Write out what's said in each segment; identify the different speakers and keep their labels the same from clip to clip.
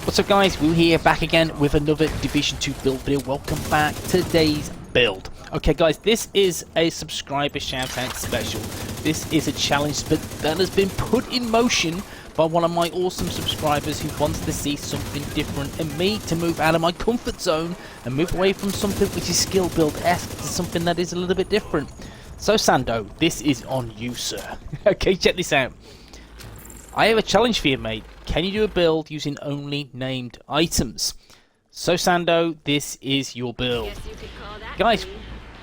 Speaker 1: What's up guys, WOOO here, back again with another Division 2 build video. Welcome back to today's build. Okay guys, this is a subscriber shout out special. This is a challenge that has been put in motion by one of my awesome subscribers who wants to see something different and me to move out of my comfort zone and move away from something which is skill build-esque to something that is a little bit different. So Sando, this is on you sir. Okay, check this out. I have a challenge for you mate. Can you do a build using only named items? So Sando, this is your build. Guys,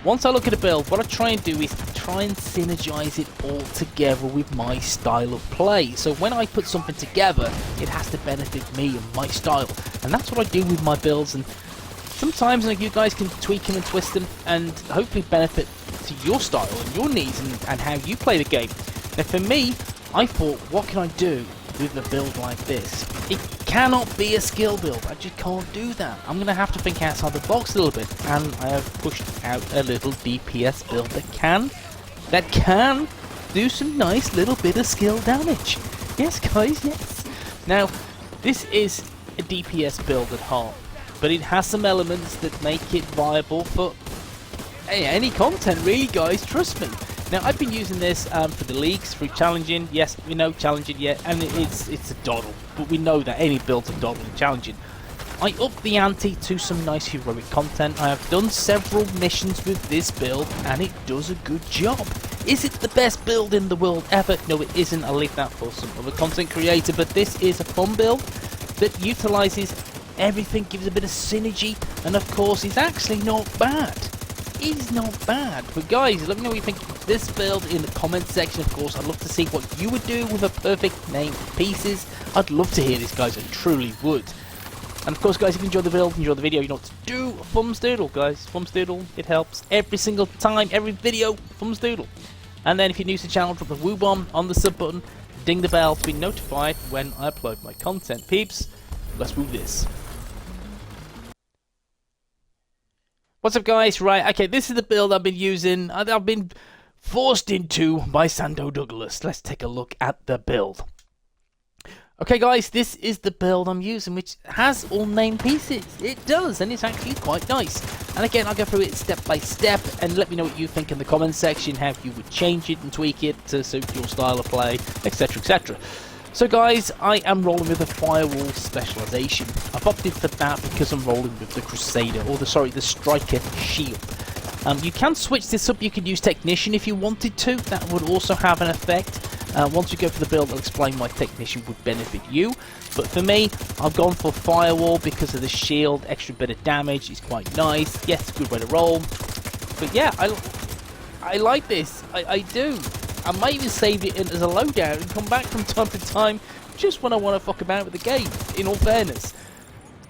Speaker 1: once I look at a build, what I try and do is try and synergize it all together with my style of play. So when I put something together, it has to benefit me and my style. And that's what I do with my builds. And sometimes you guys can tweak them and twist them and hopefully benefit to your style and your needs and how you play the game. Now for me, I thought, what can I do with a build like this? It cannot be a skill build. I just can't do that. I'm going to have to think outside the box a little bit. And I have pushed out a little DPS build that can do some nice little bit of skill damage. Yes guys, yes. Now, this is a DPS build at heart, but it has some elements that make it viable for any content really guys, trust me. Now I've been using this for the leagues, through challenging. Yes, we know challenging, yeah, and it's a doddle, but we know that any build's a doddle in challenging. I upped the ante to some nice heroic content. I have done several missions with this build, and it does a good job. Is it the best build in the world ever? No, it isn't. I'll leave that for some other content creator, but this is a fun build that utilizes everything, gives a bit of synergy, and of course is actually not bad. Is not bad. But guys, let me know what you think of this build in the comment section. Of course, I'd love to see what you would do with a perfect name pieces. I'd love to hear this guys, I truly would. And of course guys, if you enjoyed the build, enjoy the video, you know what to do. Thumbs doodle guys, thumbs doodle, it helps every single time, every video, thumbs doodle. And then if you're new to the channel, drop the WOOO bomb on the sub button, ding the bell to be notified when I upload my content. Peeps, let's move this. What's up guys? Right, okay, this is the build I've been using, I've been forced into by Sando Douglas. Let's take a look at the build. Okay guys, this is the build I'm using, which has all named pieces. It does, and it's actually quite nice. And again, I'll go through it step by step, and let me know what you think in the comment section, how you would change it and tweak it to suit your style of play, etc, etc. So guys, I am rolling with a firewall specialization. I've opted for that because I'm rolling with the Crusader, or the Striker Shield. You can switch this up, you could use Technician if you wanted to, that would also have an effect. Once we go for the build, I'll explain why Technician would benefit you. But for me, I've gone for Firewall because of the shield, extra bit of damage, it's quite nice. Yes, good way to roll. But yeah, I like this, I do. I might even save it in as a loadout and come back from time to time just when I want to fuck about with the game, in all fairness.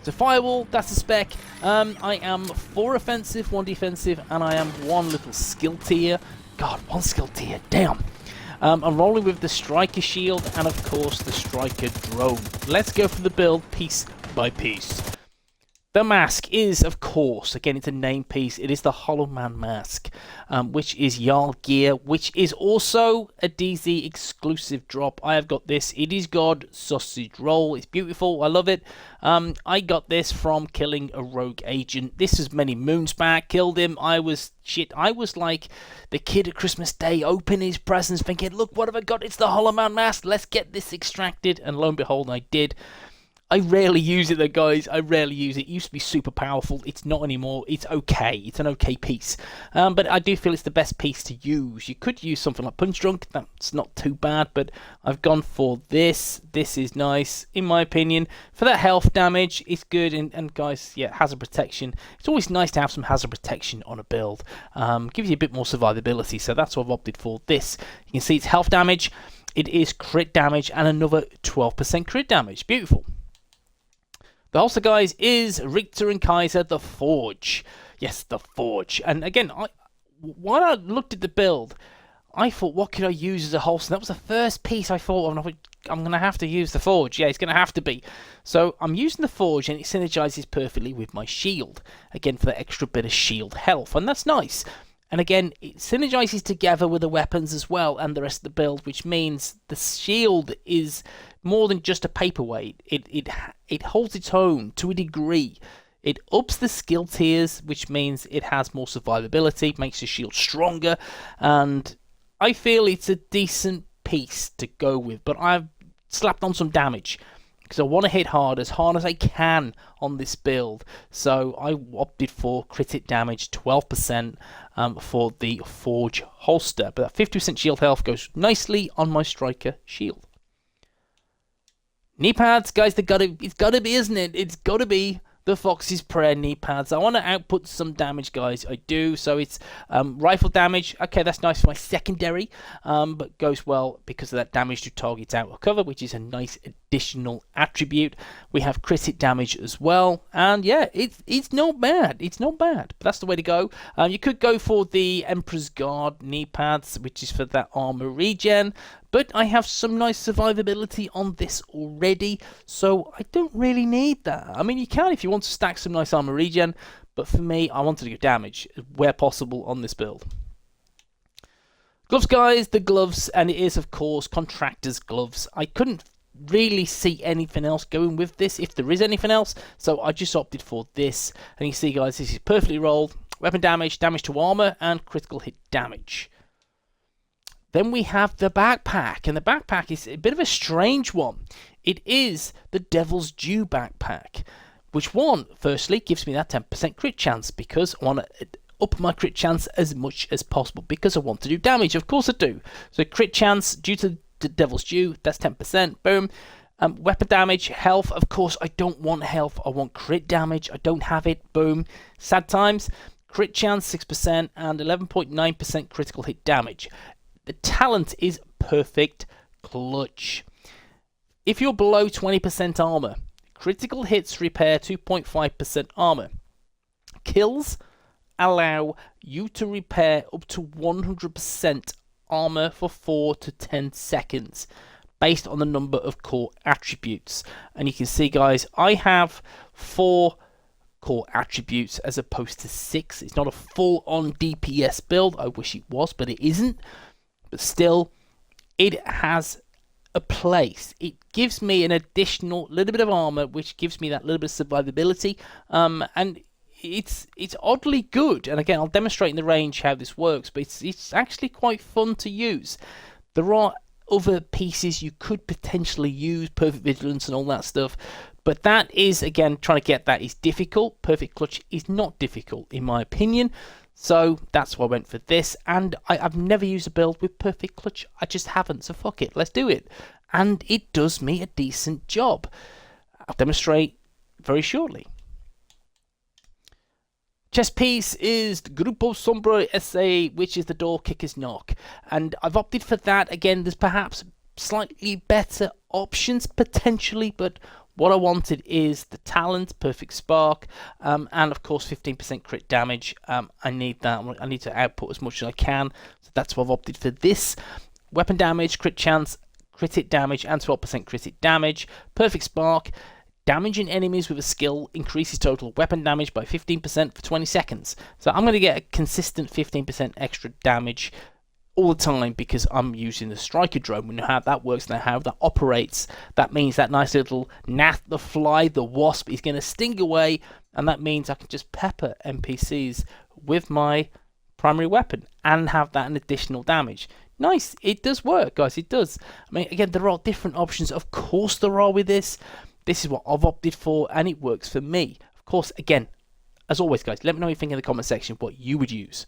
Speaker 1: So Firewall, that's the spec. I am 4 offensive, 1 defensive, and I am 1 little skill tier. God, 1 skill tier, damn. I'm rolling with the Striker Shield and of course the Striker Drone. Let's go for the build piece by piece. The mask is, of course, again, it's a name piece. It is the Hollow Man mask, which is Jarl gear, which is also a DZ exclusive drop. I have got this. It is God Sausage Roll. It's beautiful. I love it. I got this from killing a rogue agent. This is many moons back. Killed him. I was like the kid at Christmas Day, opening his presents, thinking, look, what have I got? It's the Hollow Man mask. Let's get this extracted. And lo and behold, I did. I rarely use it though guys, I rarely use it. It used to be super powerful, it's not anymore. It's okay, it's an okay piece. But I do feel it's the best piece to use. You could use something like Punch Drunk, that's not too bad, but I've gone for this. This is nice, in my opinion. For that health damage, it's good, and guys, yeah, hazard protection. It's always nice to have some hazard protection on a build. Gives you a bit more survivability, so that's what I've opted for this. You can see it's health damage, it is crit damage, and another 12% crit damage. Beautiful. The holster, guys, is Richter and Kaiser, the Forge. Yes, the Forge. And again, when I looked at the build, I thought, what could I use as a holster? That was the first piece I thought of. I'm going to have to use the Forge. Yeah, it's going to have to be. So I'm using the Forge, and it synergizes perfectly with my shield. Again, for that extra bit of shield health. And that's nice. And again, it synergizes together with the weapons as well and the rest of the build, which means the shield is more than just a paperweight. It holds its own to a degree. It ups the skill tiers, which means it has more survivability, makes your shield stronger, and I feel it's a decent piece to go with. But I've slapped on some damage because I want to hit hard as I can on this build. So I opted for crit hit damage 12% for the Forge holster. But that 50% shield health goes nicely on my striker shield. Knee pads, guys, it's gotta be, isn't it? It's gotta be the Fox's Prayer knee pads. I want to output some damage, guys. I do. So it's rifle damage. Okay, that's nice for my secondary, but goes well because of that damage to targets out of cover, which is a nice additional attribute. We have crit hit damage as well, and yeah, it's not bad. It's not bad. But that's the way to go. You could go for the Emperor's Guard knee pads, which is for that armor regen. But I have some nice survivability on this already, so I don't really need that. I mean, you can if you want to stack some nice armor regen, but for me, I wanted to go damage where possible on this build. Gloves, guys, the gloves, and it is, of course, Contractor's gloves. I couldn't really see anything else going with this, if there is anything else, so I just opted for this. And you see, guys, this is perfectly rolled. Weapon damage, damage to armor, and critical hit damage. Then we have the backpack, and the backpack is a bit of a strange one. It is the Devil's Due backpack, which firstly, gives me that 10% crit chance because I want to up my crit chance as much as possible because I want to do damage. Of course I do. So crit chance due to the Devil's Due, that's 10%. Boom. Weapon damage, health. Of course, I don't want health. I want crit damage. I don't have it. Boom. Sad times. Crit chance 6% and 11.9% critical hit damage. The talent is Perfect Clutch. If you're below 20% armor, critical hits repair 2.5% armor. Kills allow you to repair up to 100% armor for 4 to 10 seconds based on the number of core attributes. And you can see, guys, I have 4 core attributes as opposed to 6. It's not a full-on DPS build. I wish it was, but it isn't. But still, it has a place. It gives me an additional little bit of armor, which gives me that little bit of survivability, and it's oddly good. And again, I'll demonstrate in the range how this works, but it's actually quite fun to use. There are other pieces you could potentially use, Perfect Vigilance and all that stuff, but that is, again, trying to get that is difficult. Perfect Clutch is not difficult, in my opinion. So that's why I went for this, and I've never used a build with Perfect Clutch. I just haven't, so fuck it, let's do it. And it does me a decent job. I'll demonstrate very shortly. Chest piece is the Grupo Sombra SA, which is the Door Kicker's Knock. And I've opted for that. Again, there's perhaps slightly better options, potentially, but what I wanted is the talent, Perfect Spark, and of course 15% crit damage. I need that. I need to output as much as I can. So that's why I've opted for this. Weapon damage, crit chance, crit hit damage, and 12% crit hit damage. Perfect Spark. Damaging enemies with a skill increases total weapon damage by 15% for 20 seconds. So I'm going to get a consistent 15% extra damage all the time because I'm using the striker drone. We know how that works and how that operates. That means that nice little gnat, the fly, the wasp is going to sting away, and that means I can just pepper NPCs with my primary weapon and have that an additional damage. Nice, it does work, guys, it does. I mean, again, there are different options. Of course there are with this. This is what I've opted for, and it works for me. Of course, again, as always, guys, let me know what you think in the comment section, what you would use.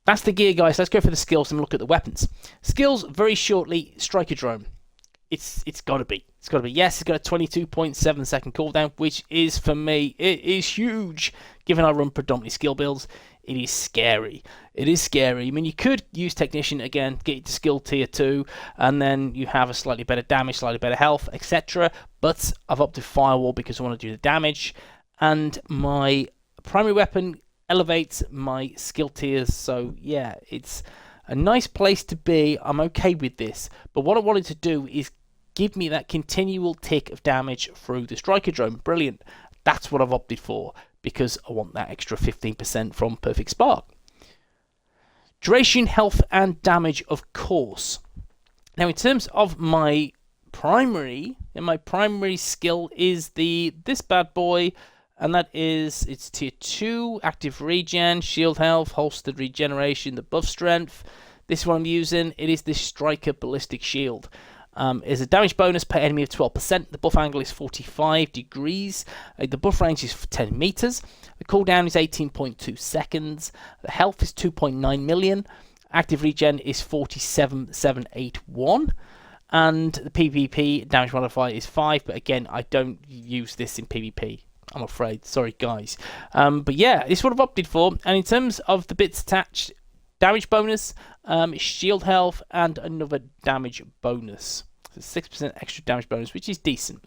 Speaker 1: That's the gear, guys. Let's go for the skills and look at the weapons. Skills, very shortly, Striker Drone. It's got to be. It's got to be. Yes, it's got a 22.7 second cooldown, which is, for me, it is huge. Given I run predominantly skill builds, it is scary. It is scary. I mean, you could use Technician again, get it to skill tier 2, and then you have a slightly better damage, slightly better health, etc. But I've opted Firewall because I want to do the damage, and my primary weapon elevates my skill tiers. So yeah, it's a nice place to be. I'm okay with this, but what I wanted to do is give me that continual tick of damage through the Striker Drone. Brilliant. That's what I've opted for because I want that extra 15% from Perfect Spark. Duration, health, and damage, of course. Now, in terms of my primary skill is this bad boy, and that is it's tier 2, active regen, shield health, holstered regeneration, the buff strength. This one I'm using, it is this striker ballistic shield. Is a damage bonus per enemy of 12%. The buff angle is 45 degrees. The buff range is 10 meters. The cooldown is 18.2 seconds. The health is 2.9 million. Active regen is 47,781. And the PvP damage modifier is 5. But again, I don't use this in PvP, I'm afraid. Sorry, guys. But yeah, this is what I've opted for. And in terms of the bits attached, damage bonus, shield health, and another damage bonus. So 6% extra damage bonus, which is decent.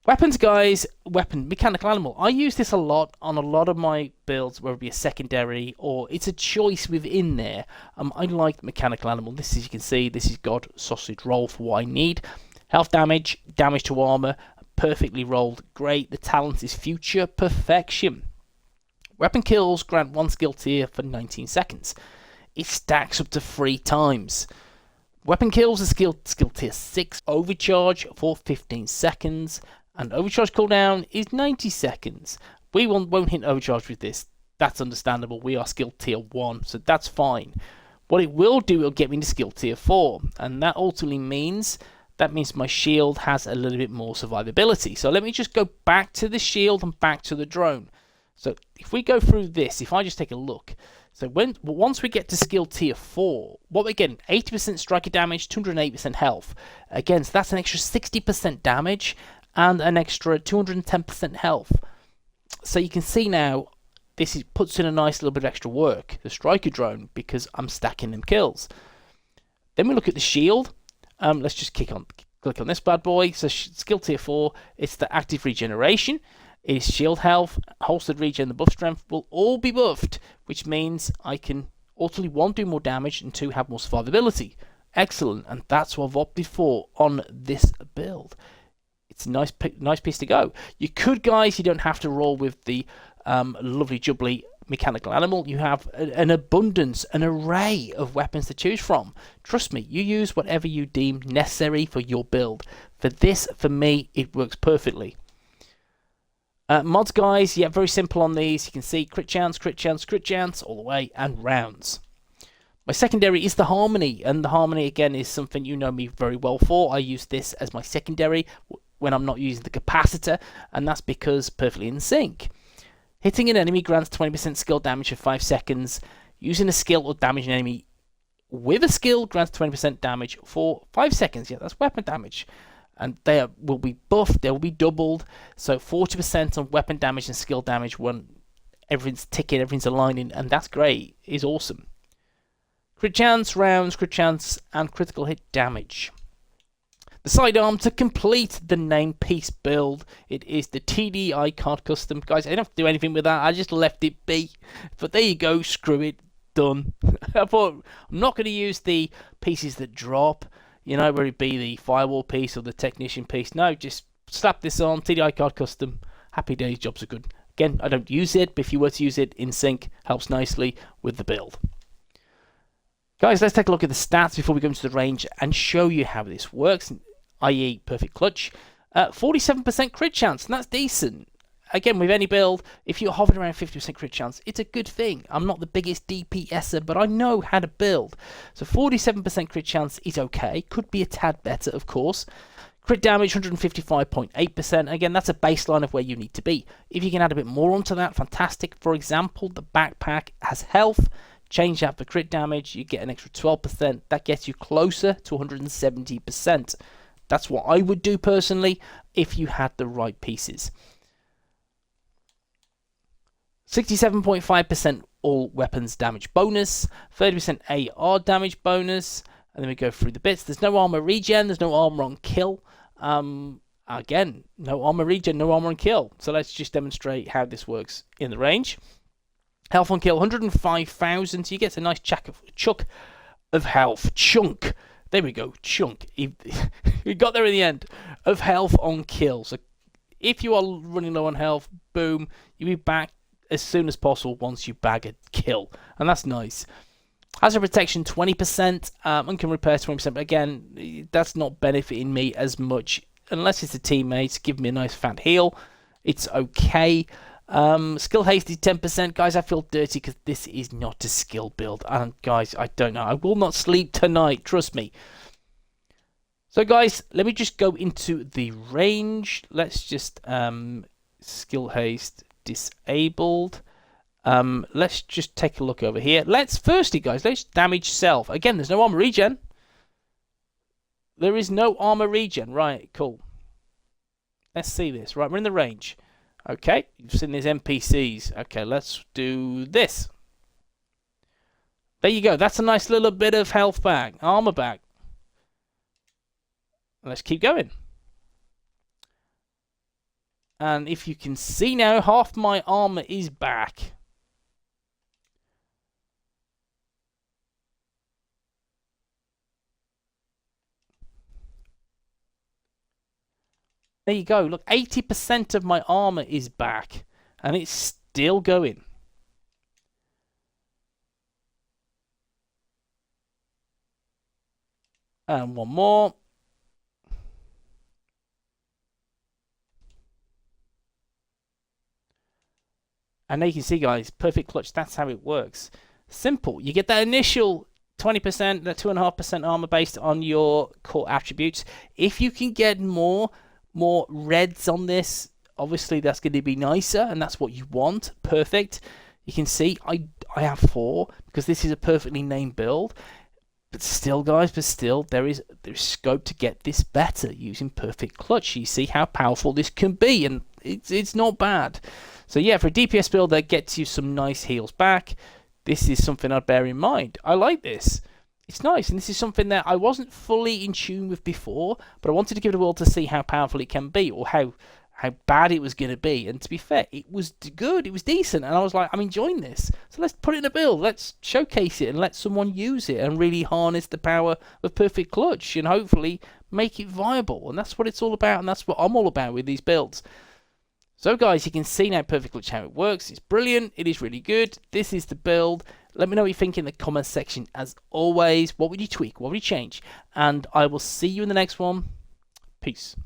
Speaker 1: Weapons, guys. Mechanical animal. I use this a lot on a lot of my builds, whether it be a secondary or it's a choice within there. I like mechanical animal. This, as you can see, this is God sausage roll for what I need. Health damage, damage to armor, perfectly rolled. Great. The talent is future perfection. Weapon kills grant 1 skill tier for 19 seconds. It stacks up to 3 times. Weapon kills are skill tier 6. Overcharge for 15 seconds. And overcharge cooldown is 90 seconds. We won't hit overcharge with this. That's understandable. We are skill tier 1, so that's fine. What it will do, it'll get me into skill tier 4. And that ultimately means my shield has a little bit more survivability. So let me just go back to the shield and back to the drone. So if we go through this, if I just take a look, so once we get to skill tier 4, what we're getting, 80% striker damage, 208% health. Again, so that's an extra 60% damage and an extra 210% health. So you can see now, this puts in a nice little bit of extra work, the striker drone, because I'm stacking them kills. Then we look at the shield. Let's just click on this bad boy. So skill tier 4, it's the active regeneration. Is shield health, holstered regen, the buff strength will all be buffed, which means I can ultimately 1 do more damage and 2 have more survivability. Excellent, and that's what I've opted for on this build. It's a nice piece to go. You could, guys, you don't have to roll with the lovely jubbly mechanical animal. You have an abundance, an array of weapons to choose from. Trust me, you use whatever you deem necessary for your build. For this, for me, it works perfectly. Mods, guys, yeah, very simple on these. You can see crit chance, crit chance, crit chance, all the way, and rounds. My secondary is the Harmony, and the Harmony, again, is something you know me very well for. I use this as my secondary when I'm not using the capacitor, and that's because perfectly in sync. Hitting an enemy grants 20% skill damage for 5 seconds. Using a skill or damage an enemy with a skill grants 20% damage for 5 seconds. Yeah, that's weapon damage. And they will be buffed, they will be doubled. So 40% on weapon damage and skill damage when everything's ticking, everything's aligning, and that's great. It's awesome. Crit chance, rounds, crit chance, and critical hit damage. The sidearm to complete the name piece build. It is the TDI card custom. Guys, I don't have to do anything with that. I just left it be. But there you go, screw it, done. I thought I'm not going to use the pieces that drop. You know, whether it be the firewall piece or the technician piece. No, just slap this on, TDI card custom. Happy days, jobs are good. Again, I don't use it, but if you were to use it in sync, helps nicely with the build. Guys, let's take a look at the stats before we go into the range and show you how this works, i.e. perfect clutch. 47% crit chance, and that's decent. Again, with any build, if you're hovering around 50% crit chance, it's a good thing. I'm not the biggest DPSer, but I know how to build. So 47% crit chance is okay. Could be a tad better, of course. Crit damage, 155.8%. Again, that's a baseline of where you need to be. If you can add a bit more onto that, fantastic. For example, the backpack has health. Change that for crit damage, you get an extra 12%. That gets you closer to 170%. That's what I would do personally if you had the right pieces. 67.5% all weapons damage bonus, 30% AR damage bonus, and then we go through the bits. There's no armor regen, there's no armor on kill. Again, no armor regen, no armor on kill. So let's just demonstrate how this works in the range. Health on kill, 105,000. So you get a nice chunk of health. Chunk. There we go, chunk. We got there in the end. Of health on kill. So if you are running low on health, boom, you'll be back as soon as possible once you bag a kill, and that's nice. Hazard protection 20%, and can repair 20%. But again, that's not benefiting me as much unless it's a teammate. Give me a nice fat heal. It's okay. Skill haste is 10%. Guys, I feel dirty because this is not a skill build. And guys, I don't know. I will not sleep tonight. Trust me. So guys, let me just go into the range. Let's just skill haste disabled. Let's just take a look over here. Firstly, guys, let's damage self. Again, there's no armor regen. There is no armor regen. Right, cool. Let's see this. Right, we're in the range. Okay, you've seen these NPCs. Okay, let's do this. There you go. That's a nice little bit of health back, armor back. Let's keep going. And if you can see now, half my armor is back. There you go. Look, 80% of my armor is back. And it's still going. And one more. And now you can see, guys, perfect clutch. That's how it works. Simple. You get that initial 20%, that 2.5% armor based on your core attributes. If you can get more reds on this, obviously that's going to be nicer, and that's what you want. Perfect. You can see I have 4 because this is a perfectly named build. But still, guys, there's scope to get this better using perfect clutch. You see how powerful this can be, and it's not bad. So yeah, for a DPS build that gets you some nice heals back, this is something I'd bear in mind. I like this. It's nice, and this is something that I wasn't fully in tune with before, but I wanted to give it a whirl to see how powerful it can be, or how bad it was going to be. And to be fair, it was good, it was decent, and I was like, I'm enjoying this. So let's put it in a build, let's showcase it, and let someone use it, and really harness the power of perfect clutch, and hopefully make it viable. And that's what it's all about, and that's what I'm all about with these builds. So guys, you can see now perfect clutch how it works. It's brilliant, it is really good. This is the build. Let me know what you think in the comments section. As always, what would you tweak, what would you change? And I will see you in the next one. Peace.